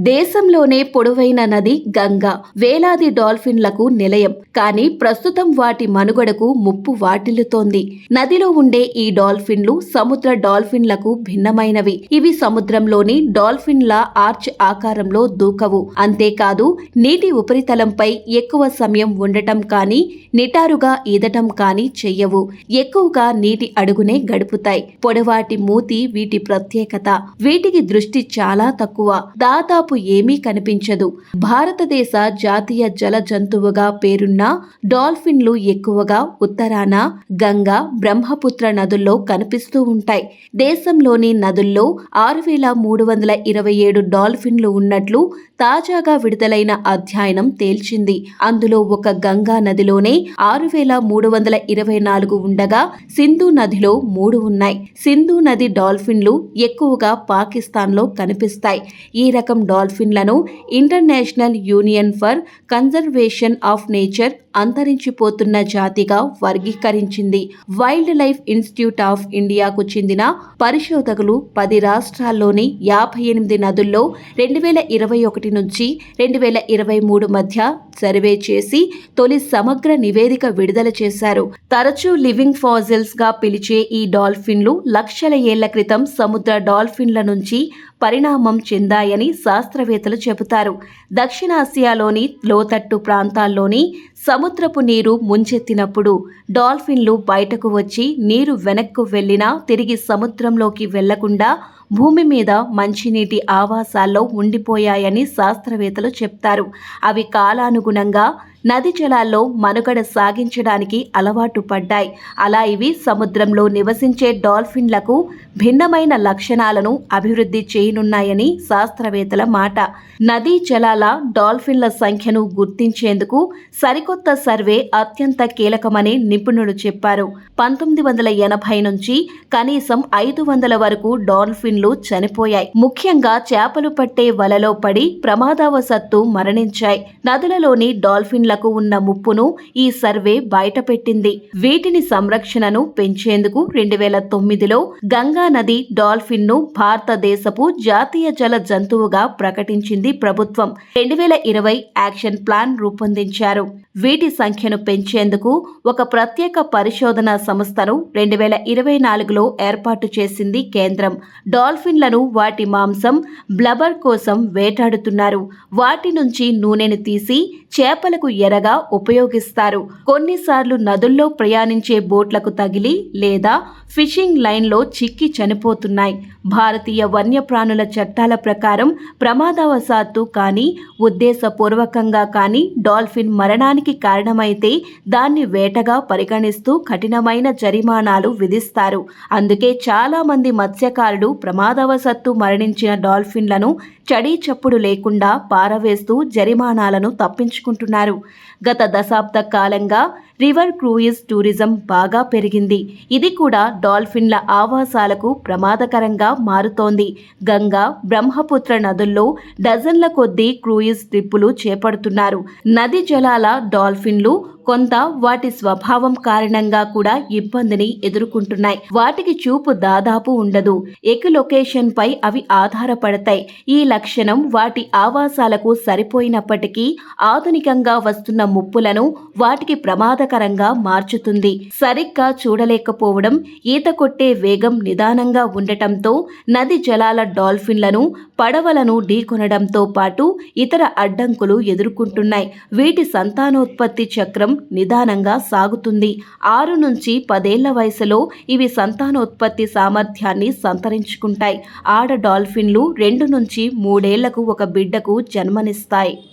దేశంలోనే పొడవైన నది గంగా వేలాది డాల్ఫిన్లకు నిలయం. కానీ ప్రస్తుతం వాటి మనుగడకు ముప్పు వాటిల్లుతోంది. నదిలో ఉండే ఈ డాల్ఫిన్లు సముద్ర డాల్ఫిన్లకు భిన్నమైనవి. ఇవి సముద్రంలోని డాల్ఫిన్ల ఆర్చ్ ఆకారంలో దూకవు. అంతేకాదు నీటి ఉపరితలంపై ఎక్కువ సమయం ఉండటం కానీ నిటారుగా ఈదటం కానీ చెయ్యవు. ఎక్కువగా నీటి అడుగునే గడుపుతాయి. పొడవాటి మూతి వీటి ప్రత్యేకత. వీటికి దృష్టి చాలా తక్కువ, దాదాపు ఏమీ కనిపించదు. భారతదేశ జాతీయ జల జంతువుగా పేరున్న డాల్ఫిన్లు ఎక్కువగా ఉత్తరాన గంగా, బ్రహ్మపుత్ర నదుల్లో కనిపిస్తూ ఉంటాయి. దేశంలోని నదుల్లో 6,327 డాల్ఫిన్లు ఉన్నట్లు తాజాగా విడుదలైన అధ్యయనం తేల్చింది. అందులో ఒక గంగా నదిలోనే 6,324 ఉండగా సింధు నదిలో 3 ఉన్నాయి. సింధు నది డాల్ఫిన్లు ఎక్కువగా పాకిస్తాన్లో కనిపిస్తాయి. ఈ రకం డాల్ఫిన్లను International Union for Conservation of Nature అంతరించిపోతున్న జాతిగా వర్గీకరించింది. వైల్డ్ లైఫ్ ఇన్స్టిట్యూట్ ఆఫ్ ఇండియాకు చెందిన పరిశోధకులు 10 రాష్ట్రాల్లోని 58 నదుల్లో 2021 నుంచి 2023 మధ్య సర్వే చేసి తొలి సమగ్ర నివేదిక విడుదల చేశారు. తరచూ లివింగ్ ఫాసిల్స్ గా పిలిచే ఈ డాల్ఫిన్లు లక్షల ఏళ్ల క్రితం సముద్ర డాల్ఫిన్ల నుంచి పరిణామం చెందాయని శాస్త్రవేత్తలు చెబుతారు. దక్షిణాసియాలోని లోతట్టు ప్రాంతాల్లోని సముద్రపు నీరు ముంచెత్తినప్పుడు డాల్ఫిన్లు బయటకు వచ్చి నీరు వెనక్కు వెళ్లినా తిరిగి సముద్రంలోకి వెళ్లకుండా భూమి మీద మంచినీటి ఆవాసాల్లో ఉండిపోయాయని శాస్త్రవేత్తలు చెప్తారు. అవి కాలానుగుణంగా నది జలాల్లో మనుగడ సాగించడానికి అలవాటు పడ్డాయి. అలా ఇవి సముద్రంలో నివసించే డాల్ఫిన్లకు భిన్నమైన లక్షణాలను అభివృద్ధి చేయనున్నాయని శాస్త్రవేత్తల మాట. నదీ జలాల డాల్ఫిన్ల సంఖ్యను గుర్తించేందుకు సరికొత్త సర్వే అత్యంత కీలకమని నిపుణులు చెప్పారు. 1980 నుంచి కనీసం 500 వరకు డాల్ఫిన్లు చనిపోయాయి. ముఖ్యంగా చేపలు పట్టే వలలో పడి ప్రమాదవశత్తు మరణించాయి. నదులలోని డాల్ఫిన్లకు ఉన్న ముప్పును ఈ సర్వే బయటపెట్టింది. వీటిని సంరక్షణను పెంచేందుకు 2009లో గంగా నది డాల్ఫిన్ ను భారతదేశపు జాతీయ జల జంతువుగా ప్రకటించింది ప్రభుత్వం. 2020 యాక్షన్ ప్లాన్ రూపొందించారు. వీటి సంఖ్యను పెంచేందుకు ఒక ప్రత్యేక పరిశోధనా సంస్థను 2024లో ఏర్పాటు చేసింది కేంద్రం. డాల్ఫిన్లను వాటి మాంసం, బ్లబర్ కోసం వేటాడుతున్నారు. వాటి నుంచి నూనెను తీసి చేపలకు ఎరగా ఉపయోగిస్తారు. కొన్నిసార్లు నదుల్లో ప్రయాణించే బోట్లకు తగిలి లేదా ఫిషింగ్ లైన్లో చిక్కి చనిపోతున్నాయి. భారతీయ వన్యప్రాణుల చట్టాల ప్రకారం ప్రమాదవశాత్తు కానీ ఉద్దేశపూర్వకంగా కానీ డాల్ఫిన్ మరణానికి కారణమైతే దాన్ని వేటగా పరిగణిస్తూ కఠినమైన జరిమానాలు విధిస్తారు. అందుకే చాలా మంది మత్స్యకారులు ప్రమాదవశాత్తు మరణించిన డాల్ఫిన్లను చడీ చప్పుడు లేకుండా పారవేస్తూ జరిమానాలను తప్పించుకుంటున్నారు. గత దశాబ్ద కాలంగా రివర్ క్రూయిజ్ టూరిజం బాగా పెరిగింది. ఇది కూడా డాల్ఫిన్ల ఆవాసాలకు ప్రమాదకరంగా మారుతోంది. గంగా, బ్రహ్మపుత్ర నదుల్లో డజన్ల కొద్దీ క్రూయిజ్ ట్రిప్పులు చేపడుతున్నారు. నది జలాల డాల్ఫిన్లు కొంత వాటి స్వభావం కారణంగా కూడా ఇబ్బందిని ఎదుర్కొంటున్నాయి. వాటికి చూపు దాదాపు ఉండదు. ఎకోలొకేషన్ పై అవి ఆధారపడతాయి. ఈ లక్షణం వాటి ఆవాసాలకు సరిపోయినప్పటికీ ఆధునికంగా వస్తున్న ముప్పులను వాటికి ప్రమాదకరంగా మార్చుతుంది. సరిగ్గా చూడలేకపోవడం, ఈత కొట్టే వేగం నిదానంగా ఉండటంతో నది జలాల డాల్ఫిన్లను పడవలను ఢీకొనడంతో పాటు ఇతర అడ్డంకులు ఎదుర్కొంటున్నాయి. వీటి సంతానోత్పత్తి చక్రం నిదానంగా సాగుతుంది. 6 నుంచి 10 ఏళ్ల వయసులో ఇవి సంతానోత్పత్తి సామర్థ్యాన్ని సంతరించుకుంటాయి. ఆడ డాల్ఫిన్లు 2 నుంచి 3 ఏళ్లకు ఒక బిడ్డకు జన్మనిస్తాయి.